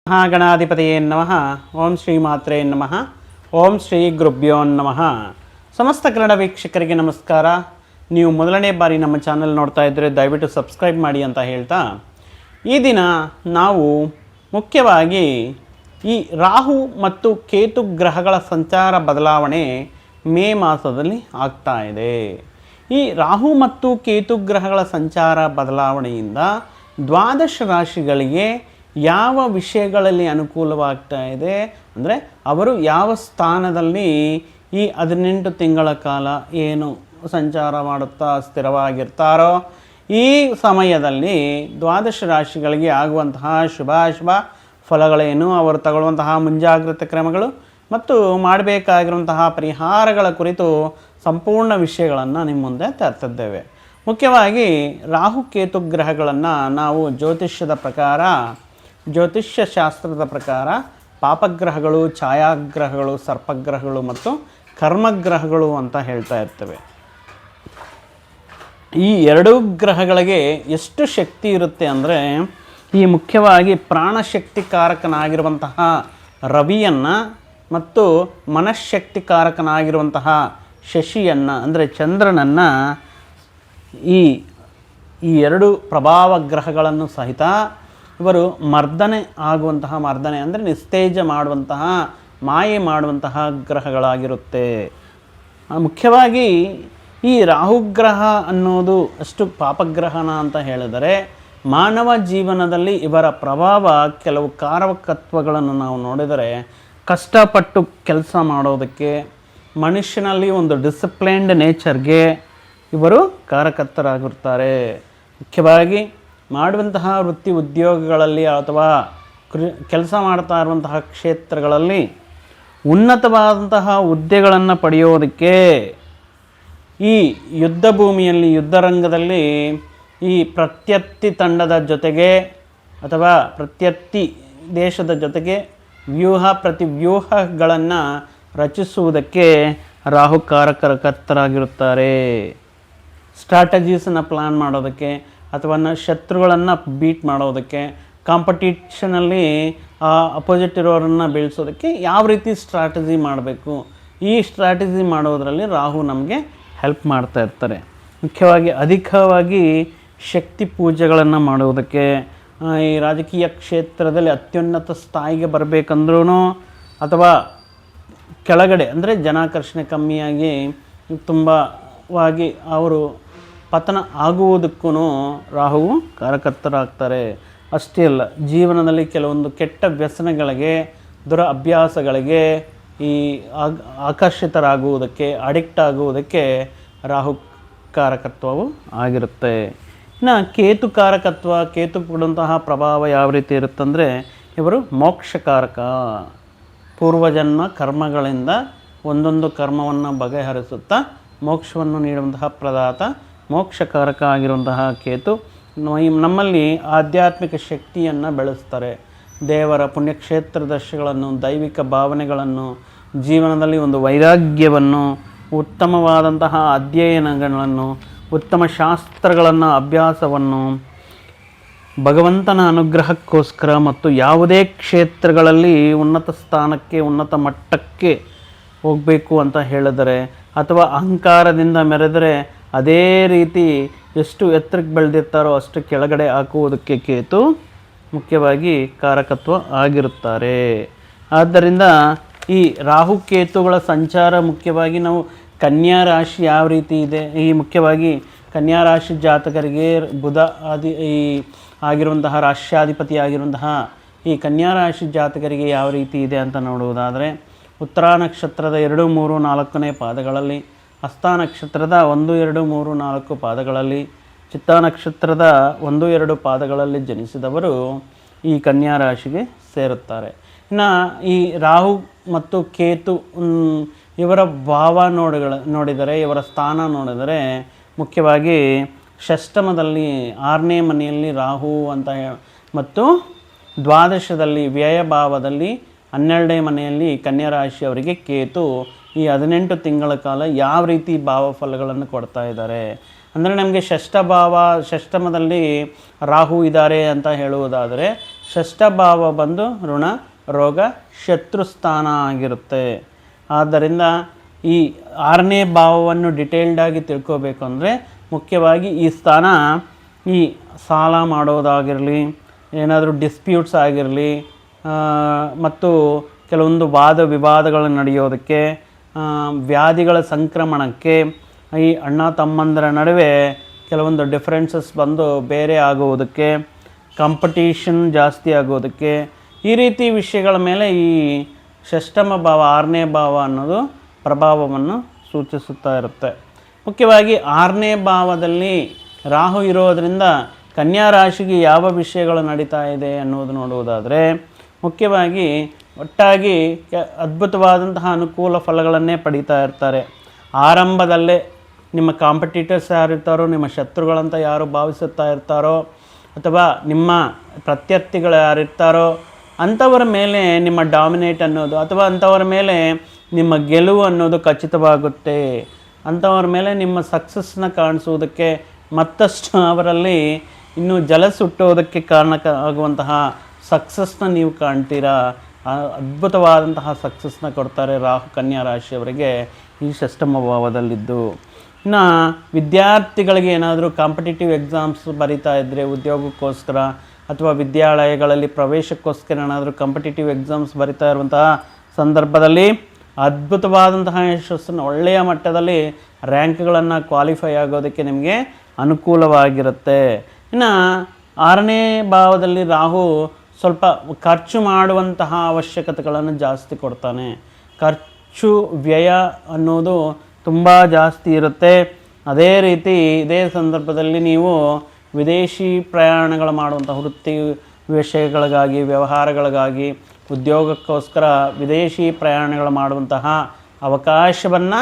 ಮಹಾಗಣಾಧಿಪತಿಯೇ ನಮಃ. ಓಂ ಶ್ರೀ ಮಾತ್ರೇ ನಮಃ. ಓಂ ಶ್ರೀ ಗುರುಭ್ಯೋ ನಮಃ. ಸಮಸ್ತ ಕನ್ನಡ ವೀಕ್ಷಕರಿಗೆ ನಮಸ್ಕಾರ. ನೀವು ಮೊದಲನೇ ಬಾರಿ ನಮ್ಮ ಚಾನಲ್ ನೋಡ್ತಾ ಇದ್ದರೆ ದಯವಿಟ್ಟು ಸಬ್ಸ್ಕ್ರೈಬ್ ಮಾಡಿ ಅಂತ ಹೇಳ್ತಾ, ಈ ದಿನ ನಾವು ಮುಖ್ಯವಾಗಿ ಈ ರಾಹು ಮತ್ತು ಕೇತು ಗ್ರಹಗಳ ಸಂಚಾರ ಬದಲಾವಣೆ ಮೇ ಮಾಸದಲ್ಲಿ ಆಗ್ತಾ ಇದೆ. ಈ ರಾಹು ಮತ್ತು ಕೇತು ಗ್ರಹಗಳ ಸಂಚಾರ ಬದಲಾವಣೆಯಿಂದ ದ್ವಾದಶ ರಾಶಿಗಳಿಗೆ ಯಾವ ವಿಷಯಗಳಲ್ಲಿ ಅನುಕೂಲವಾಗ್ತಾ ಇದೆ ಅಂದರೆ, ಅವರು ಯಾವ ಸ್ಥಾನದಲ್ಲಿ ಈ 18 ತಿಂಗಳ ಕಾಲ ಏನು ಸಂಚಾರ ಮಾಡುತ್ತಾ ಸ್ಥಿರವಾಗಿರ್ತಾರೋ ಈ ಸಮಯದಲ್ಲಿ ದ್ವಾದಶ ರಾಶಿಗಳಿಗೆ ಆಗುವಂತಹ ಶುಭಾಶುಭ ಫಲಗಳೇನು, ಅವರು ತಗೊಳ್ಳುವಂತಹ ಮುಂಜಾಗ್ರತೆ ಕ್ರಮಗಳು ಮತ್ತು ಮಾಡಬೇಕಾಗಿರುವಂತಹ ಪರಿಹಾರಗಳ ಕುರಿತು ಸಂಪೂರ್ಣ ವಿಷಯಗಳನ್ನು ನಿಮ್ಮ ಮುಂದೆ ತರ್ತಿದ್ದೇವೆ. ಮುಖ್ಯವಾಗಿ ರಾಹುಕೇತು ಗ್ರಹಗಳನ್ನು ನಾವು ಜ್ಯೋತಿಷ್ಯ ಶಾಸ್ತ್ರದ ಪ್ರಕಾರ ಪಾಪಗ್ರಹಗಳು, ಛಾಯಾಗ್ರಹಗಳು, ಸರ್ಪಗ್ರಹಗಳು ಮತ್ತು ಕರ್ಮಗ್ರಹಗಳು ಅಂತ ಹೇಳ್ತಾ ಇರ್ತೇವೆ. ಈ ಎರಡೂ ಗ್ರಹಗಳಿಗೆ ಎಷ್ಟು ಶಕ್ತಿ ಇರುತ್ತೆ ಅಂದರೆ, ಈ ಮುಖ್ಯವಾಗಿ ಪ್ರಾಣಶಕ್ತಿಕಾರಕನಾಗಿರುವಂತಹ ರವಿಯನ್ನು ಮತ್ತು ಮನಃಶಕ್ತಿಕಾರಕನಾಗಿರುವಂತಹ ಶಶಿಯನ್ನು ಅಂದರೆ ಚಂದ್ರನನ್ನು ಈ ಎರಡು ಪ್ರಭಾವ ಗ್ರಹಗಳನ್ನು ಸಹಿತ ಇವರು ಮರ್ದನೆ ಅಂದರೆ ನಿಸ್ತೇಜ ಮಾಡುವಂತಹ, ಮಾಯೆ ಮಾಡುವಂತಹ ಗ್ರಹಗಳಾಗಿರುತ್ತೆ. ಮುಖ್ಯವಾಗಿ ಈ ರಾಹುಗ್ರಹ ಅನ್ನೋದು ಅಷ್ಟು ಪಾಪಗ್ರಹನ ಅಂತ ಹೇಳಿದರೆ, ಮಾನವ ಜೀವನದಲ್ಲಿ ಇವರ ಪ್ರಭಾವ ಕೆಲವು ಕಾರಕತ್ವಗಳನ್ನು ನಾವು ನೋಡಿದರೆ, ಕಷ್ಟಪಟ್ಟು ಕೆಲಸ ಮಾಡೋದಕ್ಕೆ, ಮನುಷ್ಯನಲ್ಲಿ ಒಂದು ಡಿಸಿಪ್ಲೈನ್ಡ್ ನೇಚರ್ಗೆ ಇವರು ಕಾರಕರ್ತರಾಗಿರ್ತಾರೆ. ಮುಖ್ಯವಾಗಿ ಮಾಡುವಂತಹ ವೃತ್ತಿ ಉದ್ಯೋಗಗಳಲ್ಲಿ ಅಥವಾ ಕೆಲಸ ಮಾಡ್ತಾ ಇರುವಂತಹ ಕ್ಷೇತ್ರಗಳಲ್ಲಿ ಉನ್ನತವಾದಂತಹ ಹುದ್ದೆಗಳನ್ನು ಪಡೆಯೋದಕ್ಕೆ, ಈ ಯುದ್ಧ ಭೂಮಿಯಲ್ಲಿ, ಯುದ್ಧರಂಗದಲ್ಲಿ ಈ ಪ್ರತ್ಯರ್ಥಿ ತಂಡದ ಜೊತೆಗೆ ಅಥವಾ ಪ್ರತ್ಯರ್ಥಿ ದೇಶದ ಜೊತೆಗೆ ಪ್ರತಿವ್ಯೂಹಗಳನ್ನು ರಚಿಸುವುದಕ್ಕೆ ರಾಹುಕಾರಕರ್ತರಾಗಿರುತ್ತಾರೆ. ಸ್ಟ್ರಾಟಜೀಸನ್ನು ಪ್ಲ್ಯಾನ್ ಮಾಡೋದಕ್ಕೆ ಅಥವಾ ಶತ್ರುಗಳನ್ನು ಬೀಟ್ ಮಾಡೋದಕ್ಕೆ, ಕಾಂಪಿಟೇಷನಲ್ಲಿ ಅಪೋಸಿಟ್ ಇರೋರನ್ನು ಬೀಳಿಸೋದಕ್ಕೆ ಯಾವ ರೀತಿ ಸ್ಟ್ರಾಟಜಿ ಮಾಡಬೇಕು, ಈ ಸ್ಟ್ರಾಟಜಿ ಮಾಡೋದರಲ್ಲಿ ರಾಹು ನಮಗೆ ಹೆಲ್ಪ್ ಮಾಡ್ತಾ ಇರ್ತಾರೆ. ಮುಖ್ಯವಾಗಿ ಅಧಿಕವಾಗಿ ಶಕ್ತಿ ಪೂಜೆಗಳನ್ನು ಮಾಡುವುದಕ್ಕೆ, ಈ ರಾಜಕೀಯ ಕ್ಷೇತ್ರದಲ್ಲಿ ಅತ್ಯುನ್ನತ ಸ್ಥಾಯಿಗೆ ಬರಬೇಕಂದ್ರೂ ಅಥವಾ ಕೆಳಗಡೆ ಅಂದರೆ ಜನಾಕರ್ಷಣೆ ಕಮ್ಮಿಯಾಗಿ ತುಂಬವಾಗಿ ಅವರು ಪತನ ಆಗುವುದಕ್ಕೂ ರಾಹುವು ಕಾರಕರ್ತರಾಗ್ತಾರೆ. ಅಷ್ಟೇ ಅಲ್ಲ, ಜೀವನದಲ್ಲಿ ಕೆಲವೊಂದು ಕೆಟ್ಟ ವ್ಯಸನಗಳಿಗೆ, ದುರ ಅಭ್ಯಾಸಗಳಿಗೆ ಈ ಆಕರ್ಷಿತರಾಗುವುದಕ್ಕೆ, ಅಡಿಕ್ಟ್ ಆಗುವುದಕ್ಕೆ ರಾಹು ಕಾರಕತ್ವವು ಆಗಿರುತ್ತೆ. ಇನ್ನು ಕೇತು ಕಾರಕತ್ವ, ಕೇತು ಕೊಡುವಂತಹ ಪ್ರಭಾವ ಯಾವ ರೀತಿ ಇರುತ್ತಂದರೆ, ಇವರು ಮೋಕ್ಷಕಾರಕ. ಪೂರ್ವಜನ್ಮ ಕರ್ಮಗಳಿಂದ ಒಂದೊಂದು ಕರ್ಮವನ್ನು ಬಗೆಹರಿಸುತ್ತಾ ಮೋಕ್ಷವನ್ನು ನೀಡುವಂತಹ ಪ್ರದಾತ, ಮೋಕ್ಷಕಾರಕ ಆಗಿರುವಂತಹ ಕೇತು ನಮ್ಮಲ್ಲಿ ಆಧ್ಯಾತ್ಮಿಕ ಶಕ್ತಿಯನ್ನು ಬೆಳೆಸ್ತಾರೆ. ದೇವರ ಪುಣ್ಯಕ್ಷೇತ್ರ ದರ್ಶನಗಳನ್ನು, ದೈವಿಕ ಭಾವನೆಗಳನ್ನು, ಜೀವನದಲ್ಲಿ ಒಂದು ವೈರಾಗ್ಯವನ್ನು, ಉತ್ತಮವಾದಂತಹ ಅಧ್ಯಯನಗಳನ್ನು, ಉತ್ತಮ ಶಾಸ್ತ್ರಗಳನ್ನು, ಅಭ್ಯಾಸವನ್ನು, ಭಗವಂತನ ಅನುಗ್ರಹಕ್ಕೋಸ್ಕರ ಮತ್ತು ಯಾವುದೇ ಕ್ಷೇತ್ರಗಳಲ್ಲಿ ಉನ್ನತ ಸ್ಥಾನಕ್ಕೆ, ಉನ್ನತ ಮಟ್ಟಕ್ಕೆ ಹೋಗಬೇಕು ಅಂತ ಹೇಳಿದರೆ ಅಥವಾ ಅಹಂಕಾರದಿಂದ ಮೆರೆದರೆ ಅದೇ ರೀತಿ ಎಷ್ಟು ಎತ್ತರಕ್ಕೆ ಬೆಳೆದಿರ್ತಾರೋ ಅಷ್ಟು ಕೆಳಗಡೆ ಹಾಕುವುದಕ್ಕೆ ಕೇತು ಮುಖ್ಯವಾಗಿ ಕಾರಕತ್ವ ಆಗಿರುತ್ತಾರೆ. ಆದ್ದರಿಂದ ಈ ರಾಹುಕೇತುಗಳ ಸಂಚಾರ ಮುಖ್ಯವಾಗಿ ನಾವು ಕನ್ಯಾ ರಾಶಿ ಯಾವ ರೀತಿ ಇದೆ, ಈ ಮುಖ್ಯವಾಗಿ ಕನ್ಯಾ ರಾಶಿ ಜಾತಕರಿಗೆ ಬುಧ ಆಗಿರುವಂತಹ ರಾಶ್ಯಾಧಿಪತಿ ಆಗಿರುವಂತಹ ಈ ಕನ್ಯಾ ರಾಶಿ ಜಾತಕರಿಗೆ ಯಾವ ರೀತಿ ಇದೆ ಅಂತ ನೋಡುವುದಾದರೆ, ಉತ್ತರ ನಕ್ಷತ್ರದ 2, 3, 4ನೇ ಪಾದಗಳಲ್ಲಿ, ಹಸ್ತ ನಕ್ಷತ್ರದ 1, 2, 3, 4 ಪಾದಗಳಲ್ಲಿ, ಚಿತ್ತಾ ನಕ್ಷತ್ರದ 1, 2 ಪಾದಗಳಲ್ಲಿ ಜನಿಸಿದವರು ಈ ಕನ್ಯಾ ರಾಶಿಗೆ ಸೇರುತ್ತಾರೆ. ಇನ್ನು ಈ ರಾಹು ಮತ್ತು ಕೇತು ಇವರ ಭಾವ ನೋಡಿದರೆ, ಇವರ ಸ್ಥಾನ ನೋಡಿದರೆ, ಮುಖ್ಯವಾಗಿ ಷಷ್ಠಮದಲ್ಲಿ 6ನೇ ಮನೆಯಲ್ಲಿ ರಾಹು ಅಂತ ಮತ್ತು ದ್ವಾದಶದಲ್ಲಿ ವ್ಯಯಭಾವದಲ್ಲಿ 12ನೇ ಮನೆಯಲ್ಲಿ ಕನ್ಯಾ ರಾಶಿಯವರಿಗೆ ಕೇತು ಈ 18 ತಿಂಗಳ ಕಾಲ ಯಾವ ರೀತಿ ಭಾವಫಲಗಳನ್ನು ಕೊಡ್ತಾ ಇದ್ದಾರೆ ಅಂದರೆ ನಮಗೆ ಷಷ್ಠಮದಲ್ಲಿ ರಾಹು ಇದ್ದಾರೆ ಅಂತ ಹೇಳುವುದಾದರೆ ಷಷ್ಠಭಾವ ಬಂದು ಋಣ ರೋಗ ಶತ್ರುಸ್ಥಾನ ಆಗಿರುತ್ತೆ. ಆದ್ದರಿಂದ ಈ 6ನೇ ಭಾವವನ್ನು ಡಿಟೇಲ್ಡಾಗಿ ತಿಳ್ಕೋಬೇಕು ಅಂದರೆ ಮುಖ್ಯವಾಗಿ ಈ ಸ್ಥಾನ ಈ ಸಾಲ ಮಾಡೋದಾಗಿರಲಿ, ಏನಾದರೂ ಡಿಸ್ಪ್ಯೂಟ್ಸ್ ಆಗಿರಲಿ, ಮತ್ತು ಕೆಲವೊಂದು ವಾದ ವಿವಾದಗಳು ನಡೆಯೋದಕ್ಕೆ, ವ್ಯಾಧಿಗಳ ಸಂಕ್ರಮಣಕ್ಕೆ, ಈ ಅಣ್ಣ ತಮ್ಮಂದರ ನಡುವೆ ಕೆಲವೊಂದು ಡಿಫ್ರೆನ್ಸಸ್ ಬಂದು ಬೇರೆ ಆಗುವುದಕ್ಕೆ, ಕಾಂಪಿಟೀಷನ್ ಜಾಸ್ತಿ ಆಗೋದಕ್ಕೆ, ಈ ರೀತಿ ವಿಷಯಗಳ ಮೇಲೆ ಈ ಷಷ್ಠಮ ಭಾವ 6ನೇ ಭಾವ ಅನ್ನೋದು ಪ್ರಭಾವವನ್ನು ಸೂಚಿಸುತ್ತಾ ಇರುತ್ತೆ. ಮುಖ್ಯವಾಗಿ 6ನೇ ಭಾವದಲ್ಲಿ ರಾಹು ಇರೋದರಿಂದ ಕನ್ಯಾ ರಾಶಿಗೆ ಯಾವ ವಿಷಯಗಳು ನಡೀತಾ ಇದೆ ಅನ್ನೋದು ನೋಡುವುದಾದರೆ ಮುಖ್ಯವಾಗಿ ಒಟ್ಟಾಗಿ ಅದ್ಭುತವಾದಂತಹ ಅನುಕೂಲ ಫಲಗಳನ್ನೇ ಪಡೀತಾ ಇರ್ತಾರೆ. ಆರಂಭದಲ್ಲೇ ನಿಮ್ಮ ಕಾಂಪಿಟೇಟರ್ಸ್ ಯಾರಿರ್ತಾರೋ, ನಿಮ್ಮ ಶತ್ರುಗಳಂತ ಯಾರು ಭಾವಿಸುತ್ತಾ ಇರ್ತಾರೋ, ಅಥವಾ ನಿಮ್ಮ ಪ್ರತ್ಯರ್ಥಿಗಳು ಯಾರಿರ್ತಾರೋ ಅಂಥವರ ಮೇಲೆ ನಿಮ್ಮ ಡಾಮಿನೇಟ್ ಅನ್ನೋದು ಅಥವಾ ಅಂಥವರ ಮೇಲೆ ನಿಮ್ಮ ಗೆಲುವು ಅನ್ನೋದು ಖಚಿತವಾಗುತ್ತೆ. ಅಂಥವ್ರ ಮೇಲೆ ನಿಮ್ಮ ಸಕ್ಸಸ್ನ ಕಾಣಿಸುವುದಕ್ಕೆ ಮತ್ತಷ್ಟು ಅವರಲ್ಲಿ ಇನ್ನೂ ಹುಟ್ಟೋದಕ್ಕೆ ಕಾರಣ ಆಗುವಂತಹ ಸಕ್ಸಸ್ನ ನೀವು ಕಾಣ್ತೀರಾ. ಅದ್ಭುತವಾದಂತಹ ಸಕ್ಸಸ್ನ ಕೊಡ್ತಾರೆ ರಾಹು ಕನ್ಯಾ ರಾಶಿಯವರಿಗೆ ಈ ಷಷ್ಠಮ ಭಾವದಲ್ಲಿದ್ದು. ಇನ್ನು ವಿದ್ಯಾರ್ಥಿಗಳಿಗೆ ಏನಾದರೂ ಕಾಂಪಿಟೇಟಿವ್ ಎಕ್ಸಾಮ್ಸ್ ಬರೀತಾ ಇದ್ದರೆ ಉದ್ಯೋಗಕ್ಕೋಸ್ಕರ ಅಥವಾ ವಿದ್ಯಾಲಯಗಳಲ್ಲಿ ಪ್ರವೇಶಕ್ಕೋಸ್ಕರ ಏನಾದರೂ ಕಾಂಪಿಟೇಟಿವ್ ಎಕ್ಸಾಮ್ಸ್ ಬರಿತಾ ಇರುವಂತಹ ಸಂದರ್ಭದಲ್ಲಿ ಅದ್ಭುತವಾದಂತಹ ಯಶಸ್ಸನ್ನು ಒಳ್ಳೆಯ ಮಟ್ಟದಲ್ಲಿ ರ್ಯಾಂಕ್ಗಳನ್ನು ಕ್ವಾಲಿಫೈ ಆಗೋದಕ್ಕೆ ನಿಮಗೆ ಅನುಕೂಲವಾಗಿರುತ್ತೆ. ಇನ್ನು 6ನೇ ಭಾವದಲ್ಲಿ ರಾಹು ಸ್ವಲ್ಪ ಖರ್ಚು ಮಾಡುವಂತಹ ಅವಶ್ಯಕತೆಗಳನ್ನು ಜಾಸ್ತಿ ಕೊಡ್ತಾನೆ. ಖರ್ಚು ವ್ಯಯ ಅನ್ನೋದು ತುಂಬ ಜಾಸ್ತಿ ಇರುತ್ತೆ. ಅದೇ ರೀತಿ ಇದೇ ಸಂದರ್ಭದಲ್ಲಿ ನೀವು ವಿದೇಶಿ ಪ್ರಯಾಣಗಳು ಮಾಡುವಂಥ ವೃತ್ತಿ ವಿಷಯಗಳಿಗಾಗಿ, ವ್ಯವಹಾರಗಳಿಗಾಗಿ, ಉದ್ಯೋಗಕ್ಕೋಸ್ಕರ ವಿದೇಶಿ ಪ್ರಯಾಣಗಳು ಮಾಡುವಂತಹ ಅವಕಾಶವನ್ನು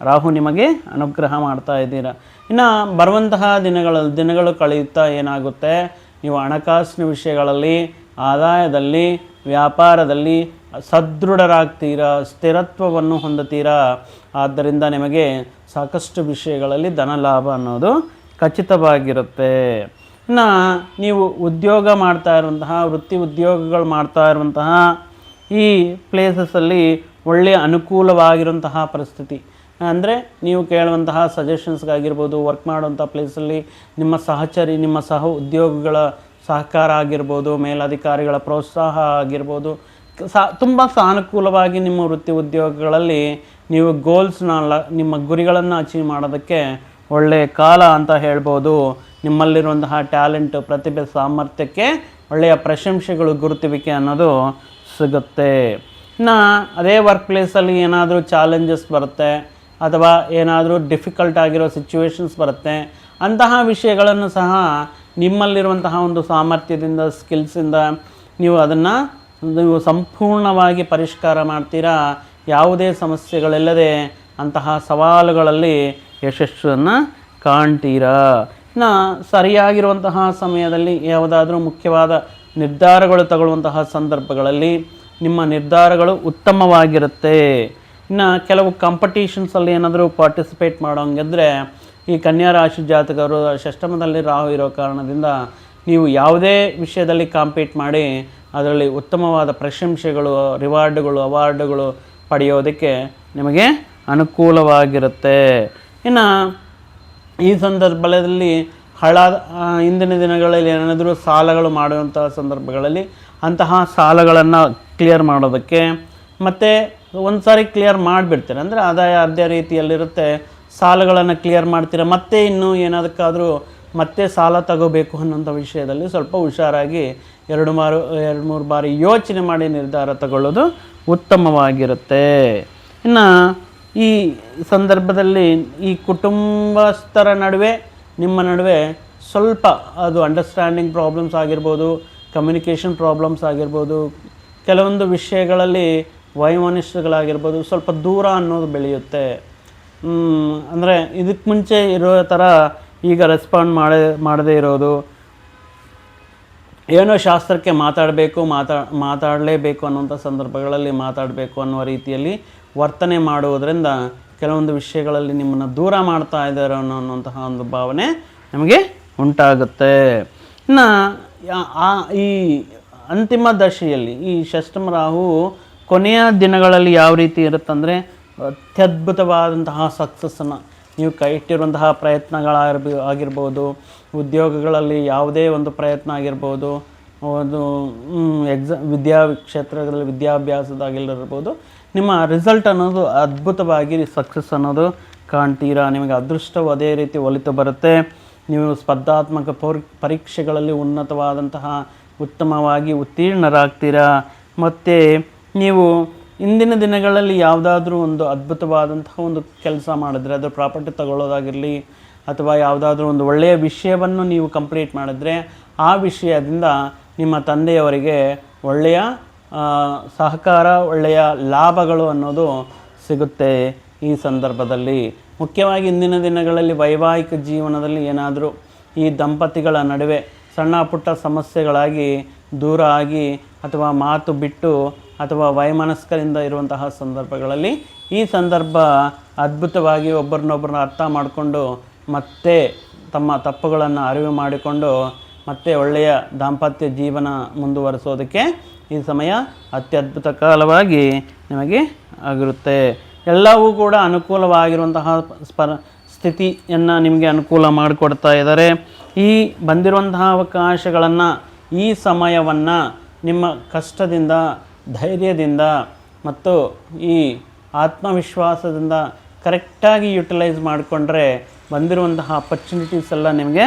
ರಾಹು ನಿಮಗೆ ಅನುಗ್ರಹ ಮಾಡ್ತಾ ಇದ್ದೀರಾ. ಇನ್ನು ಬರುವಂತಹ ದಿನಗಳು ಕಳೆಯುತ್ತಾ ಏನಾಗುತ್ತೆ, ನೀವು ಹಣಕಾಸಿನ ವಿಷಯಗಳಲ್ಲಿ, ಆದಾಯದಲ್ಲಿ, ವ್ಯಾಪಾರದಲ್ಲಿ ಸದೃಢರಾಗ್ತೀರಾ, ಸ್ಥಿರತ್ವವನ್ನು ಹೊಂದುತ್ತೀರಾ. ಆದ್ದರಿಂದ ನಿಮಗೆ ಸಾಕಷ್ಟು ವಿಷಯಗಳಲ್ಲಿ ಧನ ಲಾಭ ಅನ್ನೋದು ಖಚಿತವಾಗಿರುತ್ತೆ. ಇನ್ನು ನೀವು ಉದ್ಯೋಗ ಮಾಡ್ತಾ ಇರುವಂತಹ ವೃತ್ತಿ ಉದ್ಯೋಗಗಳು ಮಾಡ್ತಾ ಇರುವಂತಹ ಈ ಪ್ಲೇಸಸಲ್ಲಿ ಒಳ್ಳೆಯ ಅನುಕೂಲವಾಗಿರುವಂತಹ ಪರಿಸ್ಥಿತಿ. ಅಂದರೆ ನೀವು ಕೇಳುವಂತಹ ಸಜೆಷನ್ಸ್ಗಾಗಿರ್ಬೋದು, ವರ್ಕ್ ಮಾಡುವಂಥ ಪ್ಲೇಸಲ್ಲಿ ನಿಮ್ಮ ಸಹಚರಿ, ನಿಮ್ಮ ಸಹ ಉದ್ಯೋಗಿಗಳ ಸಹಕಾರ ಆಗಿರ್ಬೋದು, ಮೇಲಧಿಕಾರಿಗಳ ಪ್ರೋತ್ಸಾಹ ಆಗಿರ್ಬೋದು, ತುಂಬ ಸಾನುಕೂಲವಾಗಿ ನಿಮ್ಮ ವೃತ್ತಿ ಉದ್ಯೋಗಗಳಲ್ಲಿ ನೀವು ನಿಮ್ಮ ಗುರಿಗಳನ್ನು ಅಚೀವ್ ಮಾಡೋದಕ್ಕೆ ಒಳ್ಳೆಯ ಕಾಲ ಅಂತ ಹೇಳ್ಬೋದು. ನಿಮ್ಮಲ್ಲಿರುವಂತಹ ಟ್ಯಾಲೆಂಟ್, ಪ್ರತಿಭೆ, ಸಾಮರ್ಥ್ಯಕ್ಕೆ ಒಳ್ಳೆಯ ಪ್ರಶಂಸೆಗಳು, ಗುರುತಿವಿಕೆ ಅನ್ನೋದು ಸಿಗುತ್ತೆ. ಇನ್ನು ಅದೇ ವರ್ಕ್ ಪ್ಲೇಸಲ್ಲಿ ಏನಾದರೂ ಚಾಲೆಂಜಸ್ ಬರುತ್ತೆ ಅಥವಾ ಏನಾದರೂ ಡಿಫಿಕಲ್ಟ್ ಆಗಿರೋ ಸಿಚುವೇಶನ್ಸ್ ಬರುತ್ತೆ. ಅಂತಹ ವಿಷಯಗಳನ್ನು ಸಹ ನಿಮ್ಮಲ್ಲಿರುವಂತಹ ಒಂದು ಸಾಮರ್ಥ್ಯದಿಂದ, ಸ್ಕಿಲ್ಸಿಂದ ನೀವು ಅದನ್ನು ಸಂಪೂರ್ಣವಾಗಿ ಪರಿಷ್ಕಾರ ಮಾಡ್ತೀರಾ. ಯಾವುದೇ ಸಮಸ್ಯೆಗಳಿಲ್ಲದೆ ಅಂತಹ ಸವಾಲುಗಳಲ್ಲಿ ಯಶಸ್ಸನ್ನು ಕಾಣ್ತೀರಾ. ಇನ್ನು ಸರಿಯಾಗಿರುವಂತಹ ಸಮಯದಲ್ಲಿ ಯಾವುದಾದ್ರೂ ಮುಖ್ಯವಾದ ನಿರ್ಧಾರಗಳು ತಗೊಳ್ಳುವಂತಹ ಸಂದರ್ಭಗಳಲ್ಲಿ ನಿಮ್ಮ ನಿರ್ಧಾರಗಳು ಉತ್ತಮವಾಗಿರುತ್ತೆ. ಇನ್ನು ಕೆಲವು ಕಾಂಪಿಟೇಷನ್ಸಲ್ಲಿ ಏನಾದರೂ ಪಾರ್ಟಿಸಿಪೇಟ್ ಮಾಡೋಂಗಿದ್ರೆ ಈ ಕನ್ಯಾ ರಾಶಿ ಜಾತಕರು ಷಷ್ಠಮದಲ್ಲಿ ರಾಹು ಇರೋ ಕಾರಣದಿಂದ ನೀವು ಯಾವುದೇ ವಿಷಯದಲ್ಲಿ ಕಾಂಪೀಟ್ ಮಾಡಿ ಅದರಲ್ಲಿ ಉತ್ತಮವಾದ ಪ್ರಶಂಸೆಗಳು, ರಿವಾರ್ಡ್ಗಳು, ಅವಾರ್ಡುಗಳು ಪಡೆಯೋದಕ್ಕೆ ನಿಮಗೆ ಅನುಕೂಲವಾಗಿರುತ್ತೆ. ಇನ್ನು ಈ ಸಂದರ್ಭದಲ್ಲಿ ಹಿಂದಿನ ದಿನಗಳಲ್ಲಿ ಏನಾದರೂ ಸಾಲಗಳು ಮಾಡುವಂಥ ಸಂದರ್ಭಗಳಲ್ಲಿ ಅಂತಹ ಸಾಲಗಳನ್ನು ಕ್ಲಿಯರ್ ಮಾಡೋದಕ್ಕೆ, ಮತ್ತು ಒಂದು ಸಾರಿ ಕ್ಲಿಯರ್ ಮಾಡಿಬಿಡ್ತೀರ ಅಂದರೆ ಆದಾಯ ಅದೇ ರೀತಿಯಲ್ಲಿರುತ್ತೆ, ಸಾಲಗಳನ್ನು ಕ್ಲಿಯರ್ ಮಾಡ್ತೀರ, ಮತ್ತೆ ಇನ್ನೂ ಏನಾದಕ್ಕಾದರೂ ಮತ್ತೆ ಸಾಲ ತಗೋಬೇಕು ಅನ್ನೋಂಥ ವಿಷಯದಲ್ಲಿ ಸ್ವಲ್ಪ ಹುಷಾರಾಗಿ 2-3 ಬಾರಿ ಯೋಚನೆ ಮಾಡಿ ನಿರ್ಧಾರ ತಗೊಳ್ಳೋದು ಉತ್ತಮವಾಗಿರುತ್ತೆ. ಇನ್ನು ಈ ಸಂದರ್ಭದಲ್ಲಿ ಈ ಕುಟುಂಬಸ್ಥರ ನಡುವೆ ನಿಮ್ಮ ನಡುವೆ ಸ್ವಲ್ಪ ಅದು ಅಂಡರ್ಸ್ಟ್ಯಾಂಡಿಂಗ್ ಪ್ರಾಬ್ಲಮ್ಸ್ ಆಗಿರ್ಬೋದು, ಕಮ್ಯುನಿಕೇಷನ್ ಪ್ರಾಬ್ಲಮ್ಸ್ ಆಗಿರ್ಬೋದು, ಕೆಲವೊಂದು ವಿಷಯಗಳಲ್ಲಿ ವೈಮನಸ್ಯಗಳಾಗಿರ್ಬೋದು, ಸ್ವಲ್ಪ ದೂರ ಅನ್ನೋದು ಬೆಳೆಯುತ್ತೆ. ಅಂದರೆ ಇದಕ್ಕೆ ಮುಂಚೆ ಇರೋ ಥರ ಈಗ ರೆಸ್ಪಾಂಡ್ ಮಾಡದೇ ಇರೋದು, ಏನೋ ಶಾಸ್ತ್ರಕ್ಕೆ ಮಾತಾಡಲೇಬೇಕು ಅನ್ನೋಂಥ ಸಂದರ್ಭಗಳಲ್ಲಿ ಮಾತಾಡಬೇಕು ಅನ್ನುವ ರೀತಿಯಲ್ಲಿ ವರ್ತನೆ ಮಾಡುವುದರಿಂದ ಕೆಲವೊಂದು ವಿಷಯಗಳಲ್ಲಿ ನಿಮ್ಮನ್ನು ದೂರ ಮಾಡ್ತಾ ಇದ್ದಾರೆ ಅನ್ನುವಂತಹ ಒಂದು ಭಾವನೆ ನಮಗೆ ಉಂಟಾಗುತ್ತೆ. ಇನ್ನು ಈ ಅಂತಿಮ ದಶೆಯಲ್ಲಿ ಈ ಷಷ್ಠಮ ರಾಹು ಕೊನೆಯ ದಿನಗಳಲ್ಲಿ ಯಾವ ರೀತಿ ಇರುತ್ತಂದರೆ ಅತ್ಯದ್ಭುತವಾದಂತಹ ಸಕ್ಸಸ್ಸನ್ನು ನೀವು ಕೈ ಇಟ್ಟಿರುವಂತಹ ಆಗಿರ್ಬೋದು, ಉದ್ಯೋಗಗಳಲ್ಲಿ ಯಾವುದೇ ಒಂದು ಪ್ರಯತ್ನ ಆಗಿರ್ಬೋದು, ಒಂದು ಕ್ಷೇತ್ರಗಳಲ್ಲಿ ವಿದ್ಯಾಭ್ಯಾಸದಾಗಿರ್ಬೋದು, ನಿಮ್ಮ ರಿಸಲ್ಟ್ ಅನ್ನೋದು ಅದ್ಭುತವಾಗಿ ಸಕ್ಸಸ್ ಅನ್ನೋದು ಕಾಣ್ತೀರಾ. ನಿಮಗೆ ಅದೃಷ್ಟವು ಅದೇ ರೀತಿ ಒಲಿತು ಬರುತ್ತೆ. ನೀವು ಸ್ಪರ್ಧಾತ್ಮಕ ಪರೀಕ್ಷೆಗಳಲ್ಲಿ ಉನ್ನತವಾದಂತಹ ಉತ್ತಮವಾಗಿ ಉತ್ತೀರ್ಣರಾಗ್ತೀರಾ. ಮತ್ತು ನೀವು ಇಂದಿನ ದಿನಗಳಲ್ಲಿ ಯಾವುದಾದ್ರೂ ಒಂದು ಅದ್ಭುತವಾದಂತಹ ಒಂದು ಕೆಲಸ ಮಾಡಿದ್ರೆ, ಅದು ಪ್ರಾಪರ್ಟಿ ತಗೊಳ್ಳೋದಾಗಿರಲಿ ಅಥವಾ ಯಾವುದಾದ್ರೂ ಒಂದು ಒಳ್ಳೆಯ ವಿಷಯವನ್ನು ನೀವು ಕಂಪ್ಲೀಟ್ ಮಾಡಿದ್ರೆ, ಆ ವಿಷಯದಿಂದ ನಿಮ್ಮ ತಂದೆಯವರಿಗೆ ಒಳ್ಳೆಯ ಸಹಕಾರ, ಒಳ್ಳೆಯ ಲಾಭಗಳು ಅನ್ನೋದು ಸಿಗುತ್ತೆ ಈ ಸಂದರ್ಭದಲ್ಲಿ. ಮುಖ್ಯವಾಗಿ ಇಂದಿನ ದಿನಗಳಲ್ಲಿ ವೈವಾಹಿಕ ಜೀವನದಲ್ಲಿ ಏನಾದರೂ ಈ ದಂಪತಿಗಳ ನಡುವೆ ಸಣ್ಣ ಪುಟ್ಟ ಸಮಸ್ಯೆಗಳಾಗಿ ದೂರ ಆಗಿ ಅಥವಾ ಮಾತು ಬಿಟ್ಟು ಅಥವಾ ವೈಮನಸ್ಕರಿಂದ ಇರುವಂತಹ ಸಂದರ್ಭಗಳಲ್ಲಿ ಈ ಸಂದರ್ಭ ಅದ್ಭುತವಾಗಿ ಒಬ್ಬರನ್ನೊಬ್ಬರನ್ನ ಅರ್ಥ ಮಾಡಿಕೊಂಡು ಮತ್ತೆ ತಮ್ಮ ತಪ್ಪುಗಳನ್ನು ಅರಿವು ಮಾಡಿಕೊಂಡು ಮತ್ತೆ ಒಳ್ಳೆಯ ದಾಂಪತ್ಯ ಜೀವನ ಮುಂದುವರಿಸೋದಕ್ಕೆ ಈ ಸಮಯ ಅತ್ಯದ್ಭುತ ಕಾಲವಾಗಿ ನಿಮಗೆ ಆಗಿರುತ್ತೆ. ಎಲ್ಲವೂ ಕೂಡ ಅನುಕೂಲವಾಗಿರುವಂತಹ ಸ್ಥಿತಿಯನ್ನು ನಿಮಗೆ ಅನುಕೂಲ ಮಾಡಿಕೊಡ್ತಾ ಇದ್ದಾರೆ. ಈ ಬಂದಿರುವಂತಹ ಅವಕಾಶಗಳನ್ನು, ಈ ಸಮಯವನ್ನು ನಿಮ್ಮ ಕಷ್ಟದಿಂದ, ಧೈರ್ಯದಿಂದ ಮತ್ತು ಈ ಆತ್ಮವಿಶ್ವಾಸದಿಂದ ಕರೆಕ್ಟಾಗಿ ಯುಟಿಲೈಸ್ ಮಾಡಿಕೊಂಡ್ರೆ ಬಂದಿರುವಂತಹ ಅಪರ್ಚುನಿಟೀಸ್ ಎಲ್ಲ ನಿಮಗೆ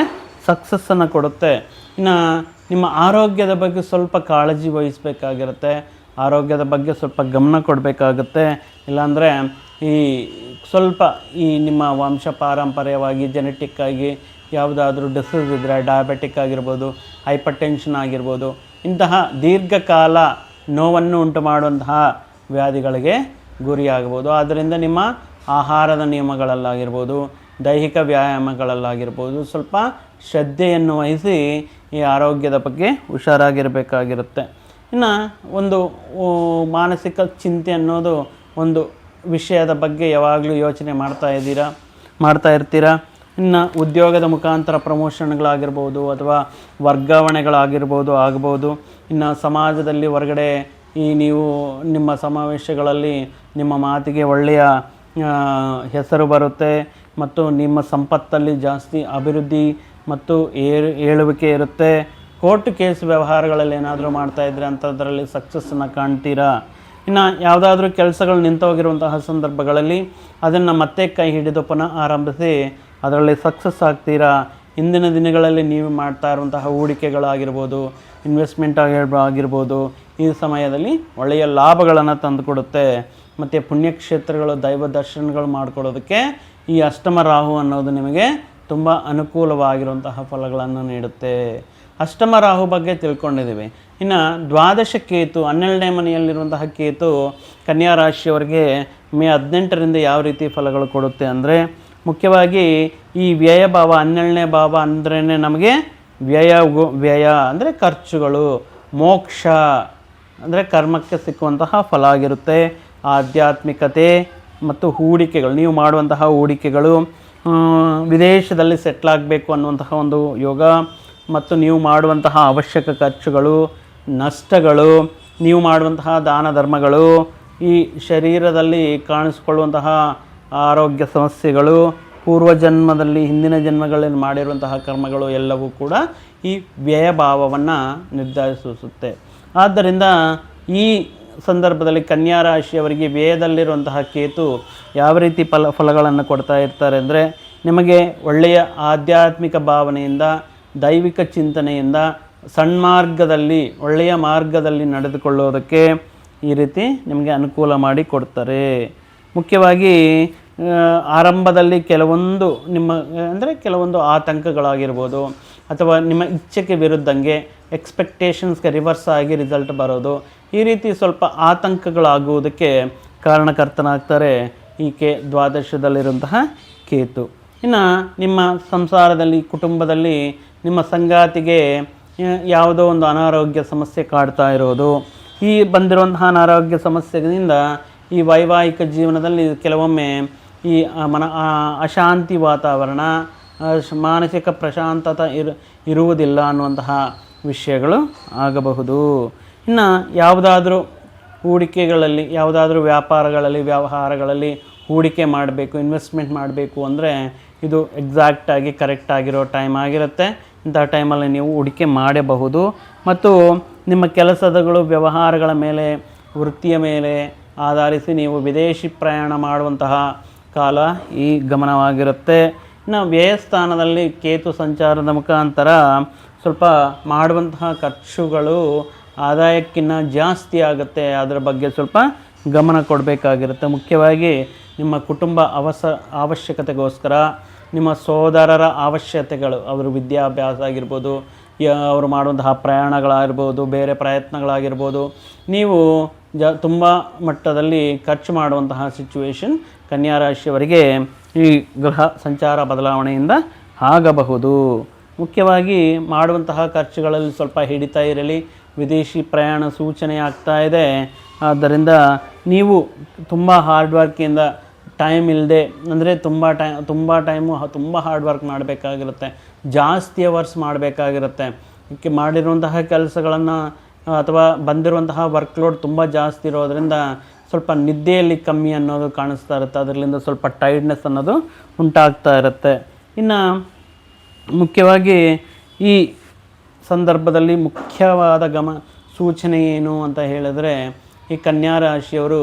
ಸಕ್ಸಸ್ಸನ್ನು ಕೊಡುತ್ತೆ. ಇನ್ನು ನಿಮ್ಮ ಆರೋಗ್ಯದ ಬಗ್ಗೆ ಸ್ವಲ್ಪ ಕಾಳಜಿ ವಹಿಸಬೇಕಾಗಿರುತ್ತೆ. ಆರೋಗ್ಯದ ಬಗ್ಗೆ ಸ್ವಲ್ಪ ಗಮನ ಕೊಡಬೇಕಾಗುತ್ತೆ. ಇಲ್ಲಾಂದರೆ ಈ ಸ್ವಲ್ಪ ಈ ನಿಮ್ಮ ವಂಶ ಪಾರಂಪರ್ಯವಾಗಿ ಜೆನೆಟಿಕ್ಕಾಗಿ ಯಾವುದಾದ್ರೂ ಡಿಸೀಸ್ ಇದ್ದರೆ, ಡಯಾಬೆಟಿಕ್ ಆಗಿರ್ಬೋದು, ಹೈಪರ್ ಟೆನ್ಷನ್ ಆಗಿರ್ಬೋದು, ಇಂತಹ ದೀರ್ಘಕಾಲ ನೋವನ್ನು ಉಂಟು ಮಾಡುವಂತಹ ವ್ಯಾಧಿಗಳಿಗೆ ಗುರಿಯಾಗಬಹುದು. ಆದ್ದರಿಂದ ನಿಮ್ಮ ಆಹಾರದ ನಿಯಮಗಳಲ್ಲಾಗಿರ್ಬೋದು, ದೈಹಿಕ ವ್ಯಾಯಾಮಗಳಲ್ಲಾಗಿರ್ಬೋದು ಸ್ವಲ್ಪ ಶ್ರದ್ಧೆಯನ್ನು ವಹಿಸಿ ಈ ಆರೋಗ್ಯದ ಬಗ್ಗೆ ಹುಷಾರಾಗಿರಬೇಕಾಗಿರುತ್ತೆ. ಇನ್ನು ಒಂದು ಮಾನಸಿಕ ಚಿಂತೆ ಅನ್ನೋದು ಒಂದು ವಿಷಯದ ಬಗ್ಗೆ ಯಾವಾಗಲೂ ಯೋಚನೆ ಮಾಡ್ತಾ ಇರ್ತೀರಾ. ಇನ್ನು ಉದ್ಯೋಗದ ಮುಖಾಂತರ ಪ್ರಮೋಷನ್ಗಳಾಗಿರ್ಬೋದು ಅಥವಾ ವರ್ಗಾವಣೆಗಳಾಗಿರ್ಬೋದು. ಇನ್ನು ಸಮಾಜದಲ್ಲಿ ಹೊರಗಡೆ ನೀವು ನಿಮ್ಮ ಸಮಾವೇಶಗಳಲ್ಲಿ ನಿಮ್ಮ ಮಾತಿಗೆ ಒಳ್ಳೆಯ ಹೆಸರು ಬರುತ್ತೆ ಮತ್ತು ನಿಮ್ಮ ಸಂಪತ್ತಲ್ಲಿ ಜಾಸ್ತಿ ಅಭಿವೃದ್ಧಿ ಮತ್ತು ಏಳುವಿಕೆ ಇರುತ್ತೆ. ಕೋರ್ಟ್ ಕೇಸ್ ವ್ಯವಹಾರಗಳಲ್ಲಿ ಏನಾದರೂ ಮಾಡ್ತಾಯಿದ್ರೆ ಅಂಥದ್ರಲ್ಲಿ ಸಕ್ಸಸ್ಸನ್ನು ಕಾಣ್ತೀರಾ. ಇನ್ನು ಯಾವುದಾದ್ರೂ ಕೆಲಸಗಳು ನಿಂತೋಗಿರುವಂತಹ ಸಂದರ್ಭಗಳಲ್ಲಿ ಅದನ್ನು ಮತ್ತೆ ಕೈ ಹಿಡಿದು ಪುನಃ ಆರಂಭಿಸಿ ಅದರಲ್ಲಿ ಸಕ್ಸಸ್ ಆಗ್ತೀರಾ. ಇಂದಿನ ದಿನಗಳಲ್ಲಿ ನೀವು ಮಾಡ್ತಾ ಇರುವಂತಹ ಹೂಡಿಕೆಗಳಾಗಿರ್ಬೋದು, ಇನ್ವೆಸ್ಟ್ಮೆಂಟ್ ಆಗಿರ್ಬೋದು, ಈ ಸಮಯದಲ್ಲಿ ಒಳ್ಳೆಯ ಲಾಭಗಳನ್ನು ತಂದುಕೊಡುತ್ತೆ. ಮತ್ತು ಪುಣ್ಯಕ್ಷೇತ್ರಗಳು, ದೈವ ದರ್ಶನಗಳು ಮಾಡಿಕೊಡೋದಕ್ಕೆ ಈ ಅಷ್ಟಮ ರಾಹು ಅನ್ನೋದು ನಿಮಗೆ ತುಂಬ ಅನುಕೂಲವಾಗಿರುವಂತಹ ಫಲಗಳನ್ನು ನೀಡುತ್ತೆ. ಅಷ್ಟಮ ರಾಹು ಬಗ್ಗೆ ತಿಳ್ಕೊಂಡಿದ್ದೀವಿ. ಇನ್ನು ದ್ವಾದಶ ಕೇತು, 12ನೇ ಮನೆಯಲ್ಲಿರುವಂತಹ ಕೇತು ಕನ್ಯಾ ರಾಶಿಯವರಿಗೆ ಮೇ 18ರಿಂದ ಯಾವ ರೀತಿ ಫಲಗಳು ಕೊಡುತ್ತೆ ಅಂದರೆ, ಮುಖ್ಯವಾಗಿ ಈ ವ್ಯಯ ಭಾವ, 12ನೇ ಭಾವ ಅಂದ್ರೇ ನಮಗೆ ವ್ಯಯ ಅಂದರೆ ಖರ್ಚುಗಳು, ಮೋಕ್ಷ ಅಂದರೆ ಕರ್ಮಕ್ಕೆ ಸಿಕ್ಕುವಂತಹ ಫಲ ಆಗಿರುತ್ತೆ. ಆಧ್ಯಾತ್ಮಿಕತೆ ಮತ್ತು ಹೂಡಿಕೆಗಳು, ನೀವು ಮಾಡುವಂತಹ ಹೂಡಿಕೆಗಳು, ವಿದೇಶದಲ್ಲಿ ಸೆಟ್ಲಾಗಬೇಕು ಅನ್ನುವಂತಹ ಒಂದು ಯೋಗ ಮತ್ತು ನೀವು ಮಾಡುವಂತಹ ಅವಶ್ಯಕ ಖರ್ಚುಗಳು, ನಷ್ಟಗಳು, ನೀವು ಮಾಡುವಂತಹ ದಾನ ಧರ್ಮಗಳು, ಈ ಶರೀರದಲ್ಲಿ ಕಾಣಿಸ್ಕೊಳ್ಳುವಂತಹ ಆರೋಗ್ಯ ಸಮಸ್ಯೆಗಳು, ಪೂರ್ವಜನ್ಮದಲ್ಲಿ ಹಿಂದಿನ ಜನ್ಮಗಳಲ್ಲಿ ಮಾಡಿರುವಂತಹ ಕರ್ಮಗಳು ಎಲ್ಲವೂ ಕೂಡ ಈ ವ್ಯಯಭಾವವನ್ನು ನಿರ್ಧರಿಸುತ್ತೆ. ಆದ್ದರಿಂದ ಈ ಸಂದರ್ಭದಲ್ಲಿ ಕನ್ಯಾ ರಾಶಿಯವರಿಗೆ ವ್ಯಯದಲ್ಲಿರುವಂತಹ ಕೇತು ಯಾವ ರೀತಿ ಫಲಗಳನ್ನು ಕೊಡ್ತಾ ಇರ್ತಾರೆ ಅಂದರೆ, ನಿಮಗೆ ಒಳ್ಳೆಯ ಆಧ್ಯಾತ್ಮಿಕ ಭಾವನೆಯಿಂದ, ದೈವಿಕ ಚಿಂತನೆಯಿಂದ, ಸನ್ಮಾರ್ಗದಲ್ಲಿ ಒಳ್ಳೆಯ ಮಾರ್ಗದಲ್ಲಿ ನಡೆದುಕೊಳ್ಳೋದಕ್ಕೆ ಈ ರೀತಿ ನಿಮಗೆ ಅನುಕೂಲ ಮಾಡಿ ಕೊಡ್ತಾರೆ. ಮುಖ್ಯವಾಗಿ ಆರಂಭದಲ್ಲಿ ಕೆಲವೊಂದು ಆತಂಕಗಳಾಗಿರ್ಬೋದು ಅಥವಾ ನಿಮ್ಮ ಇಚ್ಛೆಗೆ ವಿರುದ್ಧಂಗೆ ಎಕ್ಸ್ಪೆಕ್ಟೇಷನ್ಸ್ಗೆ ರಿವರ್ಸ್ ಆಗಿ ರಿಸಲ್ಟ್ ಬರೋದು, ಈ ರೀತಿ ಸ್ವಲ್ಪ ಆತಂಕಗಳಾಗುವುದಕ್ಕೆ ಕಾರಣಕರ್ತನಾಗ್ತಾರೆ ಈ ದ್ವಾದಶದಲ್ಲಿರುವಂತಹ ಕೇತು. ಇನ್ನು ನಿಮ್ಮ ಸಂಸಾರದಲ್ಲಿ, ಕುಟುಂಬದಲ್ಲಿ ನಿಮ್ಮ ಸಂಗಾತಿಗೆ ಯಾವುದೋ ಒಂದು ಅನಾರೋಗ್ಯ ಸಮಸ್ಯೆ ಕಾಡ್ತಾ ಇರೋದು, ಈ ಬಂದಿರುವಂತಹ ಅನಾರೋಗ್ಯ ಸಮಸ್ಯೆಯಿಂದ ಈ ವೈವಾಹಿಕ ಜೀವನದಲ್ಲಿ ಕೆಲವೊಮ್ಮೆ ಈ ಅಶಾಂತಿ ವಾತಾವರಣ, ಮಾನಸಿಕ ಪ್ರಶಾಂತತೆ ಇರುವುದಿಲ್ಲ ಅನ್ನುವಂತಹ ವಿಷಯಗಳು ಆಗಬಹುದು. ಇನ್ನು ಯಾವುದಾದ್ರೂ ಹೂಡಿಕೆಗಳಲ್ಲಿ, ಯಾವುದಾದ್ರೂ ವ್ಯವಹಾರಗಳಲ್ಲಿ ಹೂಡಿಕೆ ಮಾಡಬೇಕು, ಇನ್ವೆಸ್ಟ್ಮೆಂಟ್ ಮಾಡಬೇಕು ಅಂದರೆ ಇದು ಎಕ್ಸಾಕ್ಟಾಗಿ ಕರೆಕ್ಟಾಗಿರೋ ಟೈಮ್ ಆಗಿರುತ್ತೆ. ಇಂಥ ಟೈಮಲ್ಲಿ ನೀವು ಹೂಡಿಕೆ ಮಾಡಬಹುದು. ಮತ್ತು ನಿಮ್ಮ ಕೆಲಸಗಳು, ವ್ಯವಹಾರಗಳ ಮೇಲೆ, ವೃತ್ತಿಯ ಮೇಲೆ ಆಧರಿಸಿ ನೀವು ವಿದೇಶಿ ಪ್ರಯಾಣ ಮಾಡುವಂತಹ ಕಾಲ ಈ ಗಮನವಾಗಿರುತ್ತೆ. ಇನ್ನು ವ್ಯಯಸ್ಥಾನದಲ್ಲಿ ಕೇತು ಸಂಚಾರದ ಮುಖಾಂತರ ಸ್ವಲ್ಪ ಮಾಡುವಂತಹ ಖರ್ಚುಗಳು ಆದಾಯಕ್ಕಿಂತ ಜಾಸ್ತಿ ಆಗುತ್ತೆ. ಅದರ ಬಗ್ಗೆ ಸ್ವಲ್ಪ ಗಮನ ಕೊಡಬೇಕಾಗಿರುತ್ತೆ. ಮುಖ್ಯವಾಗಿ ನಿಮ್ಮ ಕುಟುಂಬ ಅವಶ್ಯಕತೆಗೋಸ್ಕರ, ನಿಮ್ಮ ಸೋದರರ ಅವಶ್ಯಕತೆಗಳು, ಅವರ ವಿದ್ಯಾಭ್ಯಾಸ ಆಗಿರ್ಬೋದು, ಅವರು ಮಾಡುವಂತಹ ಪ್ರಯಾಣಗಳಾಗಿರ್ಬೋದು, ಬೇರೆ ಪ್ರಯತ್ನಗಳಾಗಿರ್ಬೋದು, ನೀವು ತುಂಬ ಮಟ್ಟದಲ್ಲಿ ಖರ್ಚು ಮಾಡುವಂತಹ ಸಿಚುವೇಶನ್ ಕನ್ಯಾ ರಾಶಿಯವರಿಗೆ ಈ ಗ್ರಹ ಸಂಚಾರ ಬದಲಾವಣೆಯಿಂದ ಆಗಬಹುದು. ಮುಖ್ಯವಾಗಿ ಮಾಡುವಂತಹ ಖರ್ಚುಗಳಲ್ಲಿ ಸ್ವಲ್ಪ ಹಿಡಿತಾ ಇರಲಿ. ವಿದೇಶಿ ಪ್ರಯಾಣ ಸೂಚನೆ ಆಗ್ತಾ ಇದೆ. ಆದ್ದರಿಂದ ನೀವು ತುಂಬ ಹಾರ್ಡ್ ವರ್ಕಿಂದ, ಟೈಮ್ ಇಲ್ಲದೆ, ಅಂದರೆ ತುಂಬ ಟೈಮು ತುಂಬ ಹಾರ್ಡ್ ವರ್ಕ್ ಮಾಡಬೇಕಾಗಿರುತ್ತೆ, ಜಾಸ್ತಿ ಅವರ್ಸ್ ಮಾಡಬೇಕಾಗಿರುತ್ತೆ. ಮಾಡಿರುವಂತಹ ಕೆಲಸಗಳನ್ನು ಅಥವಾ ಬಂದಿರುವಂತಹ ವರ್ಕ್ಲೋಡ್ ತುಂಬ ಜಾಸ್ತಿ ಇರೋದರಿಂದ ಸ್ವಲ್ಪ ನಿದ್ದೆಯಲ್ಲಿ ಕಮ್ಮಿ ಅನ್ನೋದು ಕಾಣಿಸ್ತಾ ಇರುತ್ತೆ. ಅದರಿಂದ ಸ್ವಲ್ಪ ಟೈರ್ಡ್ನೆಸ್ ಅನ್ನೋದು ಉಂಟಾಗ್ತಾ ಇರುತ್ತೆ. ಇನ್ನು ಮುಖ್ಯವಾಗಿ ಈ ಸಂದರ್ಭದಲ್ಲಿ ಮುಖ್ಯವಾದ ಸೂಚನೆ ಏನು ಅಂತ ಹೇಳಿದ್ರೆ, ಈ ಕನ್ಯಾ ರಾಶಿಯವರು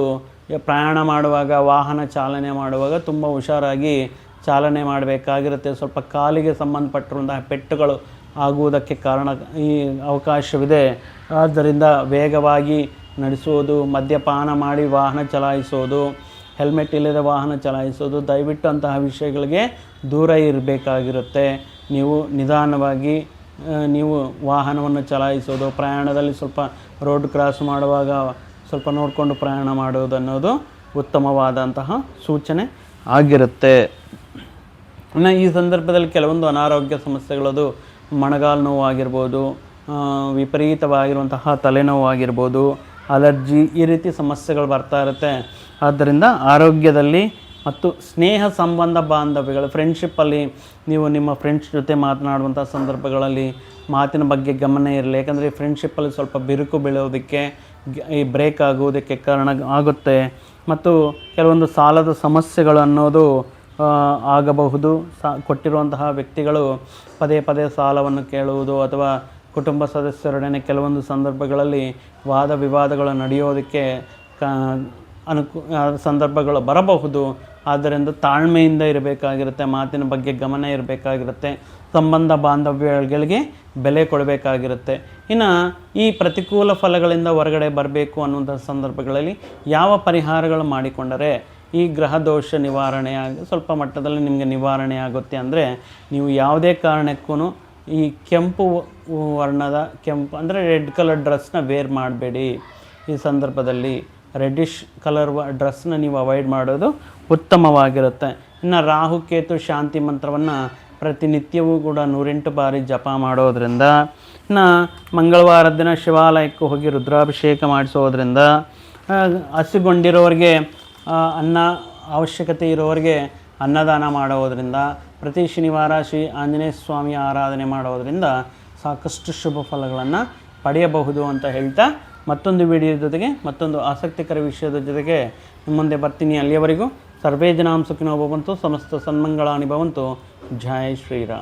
ಪ್ರಯಾಣ ಮಾಡುವಾಗ, ವಾಹನ ಚಾಲನೆ ಮಾಡುವಾಗ ತುಂಬ ಹುಷಾರಾಗಿ ಚಾಲನೆ ಮಾಡಬೇಕಾಗಿರುತ್ತೆ. ಸ್ವಲ್ಪ ಕಾಲಿಗೆ ಸಂಬಂಧಪಟ್ಟಿರುವಂತಹ ಪೆಟ್ಟುಗಳು ಆಗುವುದಕ್ಕೆ ಈ ಅವಕಾಶವಿದೆ. ಆದ್ದರಿಂದ ವೇಗವಾಗಿ ನಡೆಸುವುದು, ಮದ್ಯಪಾನ ಮಾಡಿ ವಾಹನ ಚಲಾಯಿಸೋದು, ಹೆಲ್ಮೆಟ್ ಇಲ್ಲದೆ ವಾಹನ ಚಲಾಯಿಸೋದು, ದಯವಿಟ್ಟು ಅಂತಹ ವಿಷಯಗಳಿಗೆ ದೂರ ಇರಬೇಕಾಗಿರುತ್ತೆ. ನೀವು ನಿಧಾನವಾಗಿ ನೀವು ವಾಹನವನ್ನು ಚಲಾಯಿಸೋದು, ಪ್ರಯಾಣದಲ್ಲಿ ಸ್ವಲ್ಪ ರೋಡ್ ಕ್ರಾಸ್ ಮಾಡುವಾಗ ಸ್ವಲ್ಪ ನೋಡಿಕೊಂಡು ಪ್ರಯಾಣ ಮಾಡೋದು ಅನ್ನೋದು ಉತ್ತಮವಾದಂತಹ ಸೂಚನೆ ಆಗಿರುತ್ತೆ. ಇನ್ನು ಈ ಸಂದರ್ಭದಲ್ಲಿ ಕೆಲವೊಂದು ಅನಾರೋಗ್ಯ ಸಮಸ್ಯೆಗಳದು, ಮೊಣಗಾಲು ನೋವಾಗಿರ್ಬೋದು, ವಿಪರೀತವಾಗಿರುವಂತಹ ತಲೆನೋವಾಗಿರ್ಬೋದು, ಅಲರ್ಜಿ, ಈ ರೀತಿ ಸಮಸ್ಯೆಗಳು ಬರ್ತಾ ಇರುತ್ತೆ. ಆದ್ದರಿಂದ ಆರೋಗ್ಯದಲ್ಲಿ ಮತ್ತು ಸ್ನೇಹ ಸಂಬಂಧ ಬಾಂಧವ್ಯಗಳು, ಫ್ರೆಂಡ್ಶಿಪ್ಪಲ್ಲಿ ನೀವು ನಿಮ್ಮ ಫ್ರೆಂಡ್ಸ್ ಜೊತೆ ಮಾತನಾಡುವಂಥ ಸಂದರ್ಭಗಳಲ್ಲಿ ಮಾತಿನ ಬಗ್ಗೆ ಗಮನ ಇರಲಿ. ಯಾಕಂದರೆ ಈ ಫ್ರೆಂಡ್ಶಿಪ್ಪಲ್ಲಿ ಸ್ವಲ್ಪ ಬಿರುಕು ಬೀಳೋದಕ್ಕೆ, ಈ ಬ್ರೇಕ್ ಆಗುವುದಕ್ಕೆ ಕಾರಣ ಆಗುತ್ತೆ. ಮತ್ತು ಕೆಲವೊಂದು ಸಾಲದ ಸಮಸ್ಯೆಗಳು ಅನ್ನೋದು ಆಗಬಹುದು. ಕೊಟ್ಟಿರುವಂತಹ ವ್ಯಕ್ತಿಗಳು ಪದೇ ಪದೇ ಸಾಲವನ್ನು ಕೇಳುವುದು ಅಥವಾ ಕುಟುಂಬ ಸದಸ್ಯರೊಡನೆ ಕೆಲವೊಂದು ಸಂದರ್ಭಗಳಲ್ಲಿ ವಾದ ವಿವಾದಗಳು ನಡೆಯೋದಕ್ಕೆ ಸಂದರ್ಭಗಳು ಬರಬಹುದು. ಆದ್ದರಿಂದ ತಾಳ್ಮೆಯಿಂದ ಇರಬೇಕಾಗಿರುತ್ತೆ, ಮಾತಿನ ಬಗ್ಗೆ ಗಮನ ಇರಬೇಕಾಗಿರುತ್ತೆ, ಸಂಬಂಧ ಬಾಂಧವ್ಯಗಳಿಗೆ ಬೆಲೆ ಕೊಡಬೇಕಾಗಿರುತ್ತೆ. ಇನ್ನು ಈ ಪ್ರತಿಕೂಲ ಫಲಗಳಿಂದ ಹೊರಗಡೆ ಬರಬೇಕು ಅನ್ನುವಂಥ ಸಂದರ್ಭಗಳಲ್ಲಿ ಯಾವ ಪರಿಹಾರಗಳು ಮಾಡಿಕೊಂಡರೆ ಈ ಗ್ರಹ ದೋಷ ನಿವಾರಣೆಯಾಗಿ ಸ್ವಲ್ಪ ಮಟ್ಟದಲ್ಲಿ ನಿಮಗೆ ನಿವಾರಣೆ ಆಗುತ್ತೆ ಅಂದರೆ, ನೀವು ಯಾವುದೇ ಕಾರಣಕ್ಕೂ ಈ ಕೆಂಪು ವರ್ಣದ, ಕೆಂಪು ಅಂದರೆ ರೆಡ್ ಕಲರ್ ಡ್ರೆಸ್ನ ವೇರ್ ಮಾಡಬೇಡಿ. ಈ ಸಂದರ್ಭದಲ್ಲಿ ರೆಡ್ಡಿಶ್ ಕಲರ್ ಡ್ರೆಸ್ನ ನೀವು ಅವಾಯ್ಡ್ ಮಾಡೋದು ಉತ್ತಮವಾಗಿರುತ್ತೆ. ಇನ್ನು ರಾಹುಕೇತು ಶಾಂತಿ ಮಂತ್ರವನ್ನು ಪ್ರತಿನಿತ್ಯವೂ ಕೂಡ 108 ಬಾರಿ ಜಪ ಮಾಡೋದರಿಂದ, ಇನ್ನು ಮಂಗಳವಾರ ದಿನ ಶಿವಾಲಯಕ್ಕೆ ಹೋಗಿ ರುದ್ರಾಭಿಷೇಕ ಮಾಡಿಸೋದ್ರಿಂದ, ಹಸಿಗೊಂಡಿರೋರಿಗೆ ಅನ್ನ ಅವಶ್ಯಕತೆ ಇರೋರಿಗೆ ಅನ್ನದಾನ ಮಾಡೋದರಿಂದ, ಪ್ರತಿ ಶನಿವಾರ ಶ್ರೀ ಆಂಜನೇಯ ಸ್ವಾಮಿಯ ಆರಾಧನೆ ಮಾಡೋದರಿಂದ ಸಾಕಷ್ಟು ಶುಭ ಫಲಗಳನ್ನು ಪಡೆಯಬಹುದು ಅಂತ ಹೇಳ್ತಾ, ಮತ್ತೊಂದು ವಿಡಿಯೋ ಜೊತೆಗೆ ಮತ್ತೊಂದು ಆಸಕ್ತಿಕರ ವಿಷಯದ ಜೊತೆಗೆ ನಿಮ್ಮ ಮುಂದೆ ಬರ್ತೀನಿ. ಅಲ್ಲಿಯವರೆಗೂ ಸರ್ವೇ ಜನಾಂ ಸುಖಿನೋ ಭವಂತು, ಸಮಸ್ತ ಸನ್ಮಂಗಳಾನಿ ಭವಂತು. ಜೈ ಶ್ರೀರಾಮ್.